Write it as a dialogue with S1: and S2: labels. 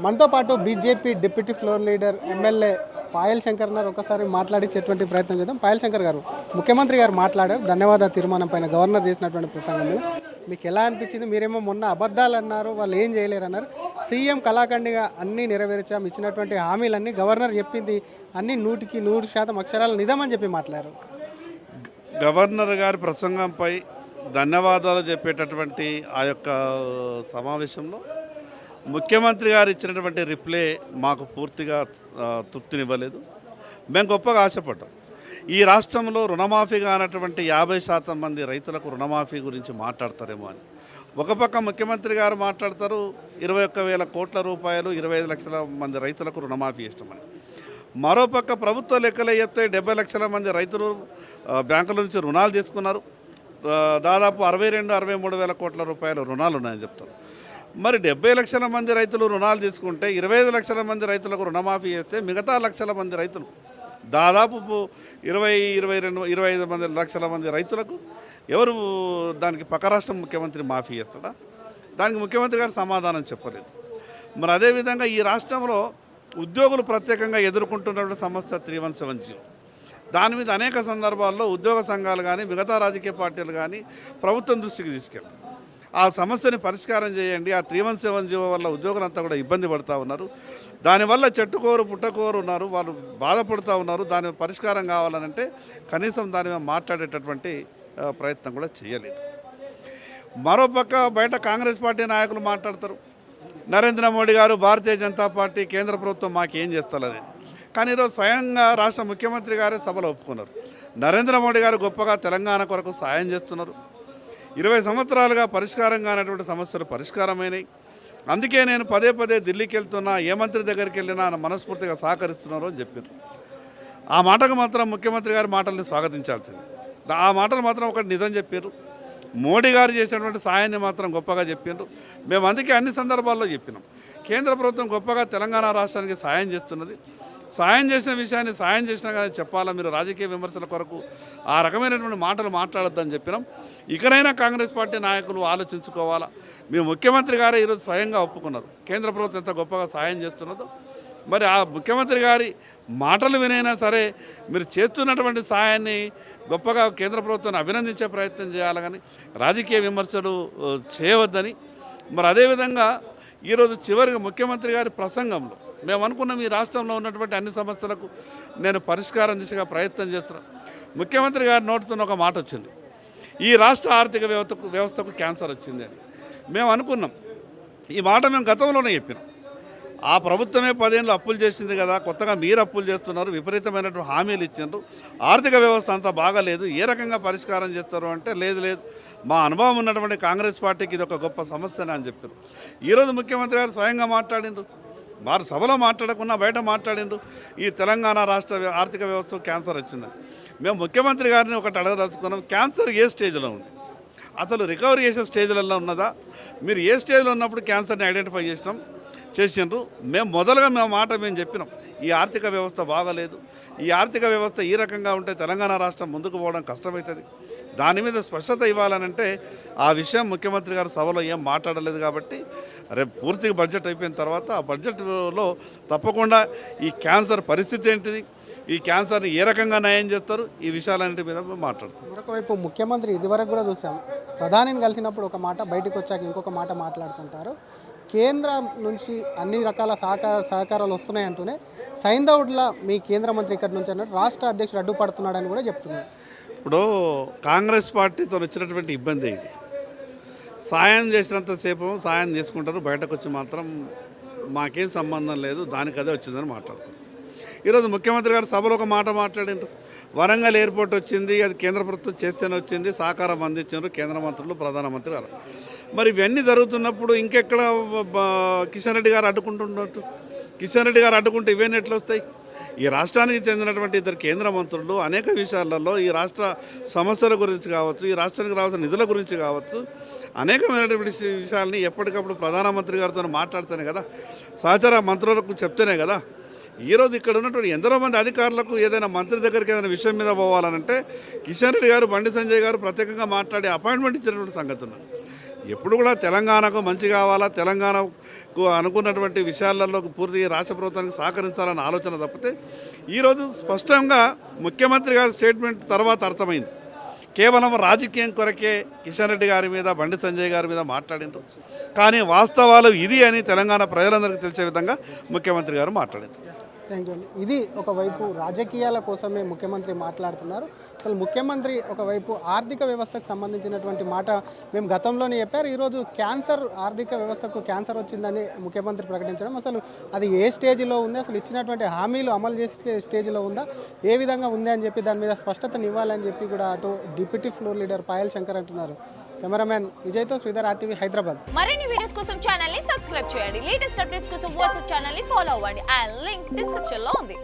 S1: మనతో పాటు BJP deputy floor leader MLA Payal Shankar గారు ఒకసారి మాట్లాడించేటువంటి ప్రయత్నం చేద్దాం. పాయల్ శంకర్ గారు, ముఖ్యమంత్రి గారు మాట్లాడారు ధన్యవాద తీర్మానం పైన గవర్నర్ చేసినటువంటి ప్రసంగం మీద మీకు ఎలా అనిపించింది? మీరేమో మొన్న అబద్ధాలు అన్నారు, వాళ్ళు ఏం చేయలేరు అన్నారు. సీఎం కళాఖండిగా అన్నీ నెరవేర్చాం, ఇచ్చినటువంటి హామీలన్నీ గవర్నర్ చెప్పింది అన్నీ 100% అక్షరాలు నిజమని చెప్పి మాట్లాడారు.
S2: గవర్నర్ గారి ప్రసంగంపై ధన్యవాదాలు చెప్పేటటువంటి ఆ యొక్క సమావేశంలో ముఖ్యమంత్రి గారు ఇచ్చినటువంటి రిప్లై మాకు పూర్తిగా తృప్తినివ్వలేదు. మేము గొప్పగా ఆశపడ్డాం. ఈ రాష్ట్రంలో రుణమాఫీ కానటువంటి 50% మంది రైతులకు రుణమాఫీ గురించి మాట్లాడతారేమో అని. ఒక పక్క ముఖ్యమంత్రి గారు మాట్లాడతారు 21,000 కోట్ల రూపాయలు 25 లక్షల మంది రైతులకు రుణమాఫీ ఇష్టమని. మరోపక్క ప్రభుత్వ లెక్కలే చెప్తే 70 లక్షల మంది రైతులు బ్యాంకుల నుంచి రుణాలు తీసుకున్నారు. దాదాపు 62-63 వేల కోట్ల రూపాయల రుణాలు ఉన్నాయని చెప్తారు. మరి 70 లక్షల మంది రైతులు రుణాలు తీసుకుంటే 25 లక్షల మంది రైతులకు రుణమాఫీ చేస్తే మిగతా లక్షల మంది రైతులు దాదాపు 25 లక్షల మంది రైతులకు ఎవరు దానికి పక్క రాష్ట్రం ముఖ్యమంత్రి మాఫీ చేస్తాడా? దానికి ముఖ్యమంత్రి గారు సమాధానం చెప్పలేదు. మరి అదేవిధంగా ఈ రాష్ట్రంలో ఉద్యోగులు ప్రత్యేకంగా ఎదుర్కొంటున్నటువంటి సమస్య 317 దాని మీద అనేక సందర్భాల్లో ఉద్యోగ సంఘాలు కానీ మిగతా రాజకీయ పార్టీలు కానీ ప్రభుత్వం దృష్టికి తీసుకెళ్ళారు. ఆ సమస్యని పరిష్కారం చేయండి. ఆ 317 వల్ల ఉద్యోగులంతా కూడా ఇబ్బంది పడుతూ ఉన్నారు. దానివల్ల చెట్టుకోరు పుట్టకోరు ఉన్నారు, వాళ్ళు బాధపడుతూ ఉన్నారు. దాని పరిష్కారం కావాలనంటే కనీసం దాని మీద మాట్లాడేటటువంటి ప్రయత్నం కూడా చేయలేదు. మరోపక్క బయట కాంగ్రెస్ పార్టీ నాయకులు మాట్లాడతారు, నరేంద్ర మోడీ గారు భారతీయ జనతా పార్టీ కేంద్ర ప్రభుత్వం మాకేం చేస్తలేదు. కానీ ఈరోజు స్వయంగా రాష్ట్ర ముఖ్యమంత్రి గారే సభలో ఒప్పుకున్నారు. నరేంద్ర మోడీ గారు గొప్పగా తెలంగాణ కొరకు సాయం చేస్తున్నారు. 20 సంవత్సరాలుగా పరిష్కారం కానటువంటి సమస్యలు పరిష్కారమైనవి. అందుకే నేను పదే ఢిల్లీకి వెళ్తున్నా, ఏ మంత్రి దగ్గరికి వెళ్ళినా మనస్ఫూర్తిగా సహకరిస్తున్నారు అని చెప్పారు. ఆ మాటకు మాత్రం ముఖ్యమంత్రి గారి మాటల్ని స్వాగతించాల్సింది. ఆ మాటలు మాత్రం ఒకటి నిజం చెప్పారు. మోడీ గారు చేసినటువంటి సాయాన్ని మాత్రం గొప్పగా చెప్పారు. మేము అందుకే అన్ని సందర్భాల్లో చెప్పినాం, కేంద్ర ప్రభుత్వం గొప్పగా తెలంగాణ రాష్ట్రానికి సాయం చేస్తున్నది. సాయం చేసిన విషయాన్ని సాయం చేసినా కానీ చెప్పాలా, మీరు రాజకీయ విమర్శల కొరకు ఆ రకమైనటువంటి మాటలు మాట్లాడొద్దని చెప్పినాం. ఇకనైనా కాంగ్రెస్ పార్టీ నాయకులు ఆలోచించుకోవాలా. మీ ముఖ్యమంత్రి గారే ఈరోజు స్వయంగా ఒప్పుకున్నారు కేంద్ర ప్రభుత్వం ఎంత గొప్పగా సాయం చేస్తున్నదో. మరి ఆ ముఖ్యమంత్రి గారి మాటలు వినైనా సరే మీరు చేస్తున్నటువంటి సాయాన్ని గొప్పగా కేంద్ర ప్రభుత్వాన్ని అభినందించే ప్రయత్నం చేయాలి, కానీ రాజకీయ విమర్శలు చేయవద్దని. మరి అదేవిధంగా ఈరోజు చివరిగా ముఖ్యమంత్రి గారి ప్రసంగంలో మేము అనుకున్నాం ఈ రాష్ట్రంలో ఉన్నటువంటి అన్ని సమస్యలకు నేను పరిష్కారం దిశగా ప్రయత్నం చేస్తున్నాను. ముఖ్యమంత్రి గారి నోటుతో ఒక మాట వచ్చింది, ఈ రాష్ట్ర ఆర్థిక వ్యవస్థకు క్యాన్సర్ వచ్చింది అని. మేము అనుకున్నాం, ఈ మాట మేము గతంలోనే చెప్పినాం. ఆ ప్రభుత్వమే 10 ఏళ్ళు అప్పులు చేసింది కదా, కొత్తగా మీరు అప్పులు చేస్తున్నారు, విపరీతమైనటువంటి హామీలు ఇచ్చారు, ఆర్థిక వ్యవస్థ అంతా బాగాలేదు, ఏ రకంగా పరిష్కారం చేస్తారు అంటే లేదు మా అనుభవం ఉన్నటువంటి కాంగ్రెస్ పార్టీకి ఇది ఒక గొప్ప సమస్యనే అని చెప్పారు. ఈరోజు ముఖ్యమంత్రి గారు స్వయంగా మాట్లాడిండ్రు, వారు సభలో మాట్లాడకుండా బయట మాట్లాడిండ్రు, ఈ తెలంగాణ రాష్ట్ర ఆర్థిక వ్యవస్థ క్యాన్సర్ వచ్చిందని. మేము ముఖ్యమంత్రి గారిని ఒకటి అడగదలుచుకున్నాం, క్యాన్సర్ ఏ స్టేజ్లో ఉంది, అసలు రికవరీ చేసే స్టేజ్లలో ఉన్నదా? మీరు ఏ స్టేజ్లో ఉన్నప్పుడు క్యాన్సర్ని ఐడెంటిఫై చేసిండ్రు? మొదలుగా మేము చెప్పినాం, ఈ ఆర్థిక వ్యవస్థ బాగలేదు, ఈ ఆర్థిక వ్యవస్థ ఈ రకంగా ఉంటే తెలంగాణ రాష్ట్రం ముందుకు పోవడం కష్టమవుతుంది, దాని మీద స్పష్టత ఇవ్వాలనంటే ఆ విషయం ముఖ్యమంత్రి గారు సభలో ఏం మాట్లాడలేదు. కాబట్టి రేపు పూర్తిగా బడ్జెట్ అయిపోయిన తర్వాత ఆ బడ్జెట్లో తప్పకుండా ఈ క్యాన్సర్ పరిస్థితి ఏంటిది, ఈ క్యాన్సర్ని ఏ రకంగా నయం చేస్తారు, ఈ విషయాలన్నింటి మీద మాట్లాడుతారు.
S1: మరొకవైపు ముఖ్యమంత్రి ఇదివరకు కూడా చూసాం, ప్రధానిని కలిసినప్పుడు ఒక మాట, బయటకు వచ్చాక ఇంకొక మాట మాట్లాడుతుంటారు. కేంద్రం నుంచి అన్ని రకాల సహకారాలు వస్తున్నాయి అంటూనే సైంధవుడ్లా మీ కేంద్ర మంత్రి ఇక్కడి నుంచి అన్నట్టు రాష్ట్ర అధ్యక్షుడు అడ్డుపడుతున్నాడని కూడా చెప్తున్నారు.
S2: ఇప్పుడు కాంగ్రెస్ పార్టీతో వచ్చినటువంటి ఇబ్బంది ఇది. సాయం చేసినంతసేపు సాయం తీసుకుంటారు, బయటకు వచ్చి మాత్రం మాకేం సంబంధం లేదు, దానికి అదే వచ్చిందని మాట్లాడతారు. ఈరోజు ముఖ్యమంత్రి గారు సభలో ఒక మాట మాట్లాడిండ్రు, వరంగల్ ఎయిర్పోర్ట్ వచ్చింది, అది కేంద్ర ప్రభుత్వం చేస్తేనే వచ్చింది, సహకారం అందించారు కేంద్ర మంత్రులు, ప్రధానమంత్రి గారు. మరి ఇవన్నీ జరుగుతున్నప్పుడు ఇంకెక్కడ కిషన్ రెడ్డి గారు అడ్డుకుంటున్నట్టు? కిషన్ రెడ్డి గారు అడ్డుకుంటే ఇవన్నీ ఎట్లా వస్తాయి? ఈ రాష్ట్రానికి చెందినటువంటి 2 కేంద్ర మంత్రులు అనేక విషయాలలో ఈ రాష్ట్ర సమస్యల గురించి కావచ్చు, ఈ రాష్ట్రానికి రావాల్సిన నిధుల గురించి కావచ్చు, అనేకమైనటువంటి విషయాల్ని ఎప్పటికప్పుడు ప్రధానమంత్రి గారితో మాట్లాడితేనే కదా, సహచర మంత్రులకు చెప్తేనే కదా. ఈరోజు ఇక్కడ ఉన్నటువంటి ఎందరో మంది అధికారులకు ఏదైనా మంత్రి దగ్గరికి ఏదైనా విషయం మీద పోవాలనంటే కిషన్ రెడ్డి గారు, బండి సంజయ్ గారు ప్రత్యేకంగా మాట్లాడి అపాయింట్మెంట్ ఇచ్చినటువంటి సంగతి ఉన్నది. ఎప్పుడు కూడా తెలంగాణకు మంచి కావాలా, తెలంగాణకు అనుకున్నటువంటి విషయాలలో పూర్తిగా రాష్ట్ర ప్రభుత్వానికి సహకరించాలన్న ఆలోచన తప్పితే ఈరోజు స్పష్టంగా ముఖ్యమంత్రి గారి స్టేట్మెంట్ తర్వాత అర్థమైంది. కేవలం రాజకీయం కొరకే కిషన్ రెడ్డి గారి మీద, బండి సంజయ్ గారి మీద మాట్లాడినారు. కానీ వాస్తవాలు ఇది అని తెలంగాణ ప్రజలందరికీ తెలిసే విధంగా ముఖ్యమంత్రి గారు మాట్లాడారు.
S1: థ్యాంక్ యూ అండి. ఇది ఒకవైపు రాజకీయాల కోసమే ముఖ్యమంత్రి మాట్లాడుతున్నారు. అసలు ముఖ్యమంత్రి ఒకవైపు ఆర్థిక వ్యవస్థకు సంబంధించినటువంటి మాట మేము గతంలోనే చెప్పారు. ఈరోజు ఆర్థిక వ్యవస్థకు క్యాన్సర్ వచ్చిందని ముఖ్యమంత్రి ప్రకటించడం, అసలు అది ఏ స్టేజ్లో ఉంది, అసలు ఇచ్చినటువంటి హామీలు అమలు చేసే స్టేజ్లో ఉందా, ఏ విధంగా ఉంది అని చెప్పి దాని మీద స్పష్టతనివ్వాలని చెప్పి కూడా అటు deputy floor leader Payal Shankar అంటున్నారు. కెమెరామ్యాన్ విజయ్తో శ్రీధర్, RTV హైదరాబాద్.
S3: మరిన్ని వీడియోస్ కోసం ఛానల్ ని సబ్స్క్రైబ్ చేయండి. లేటెస్ట్ అప్డేట్స్ కోసం వాట్సాప్ ఛానల్ ని ఫాలో అవ్వండి. ఆ లింక్ డిస్క్రిప్షన్ లో ఉంది.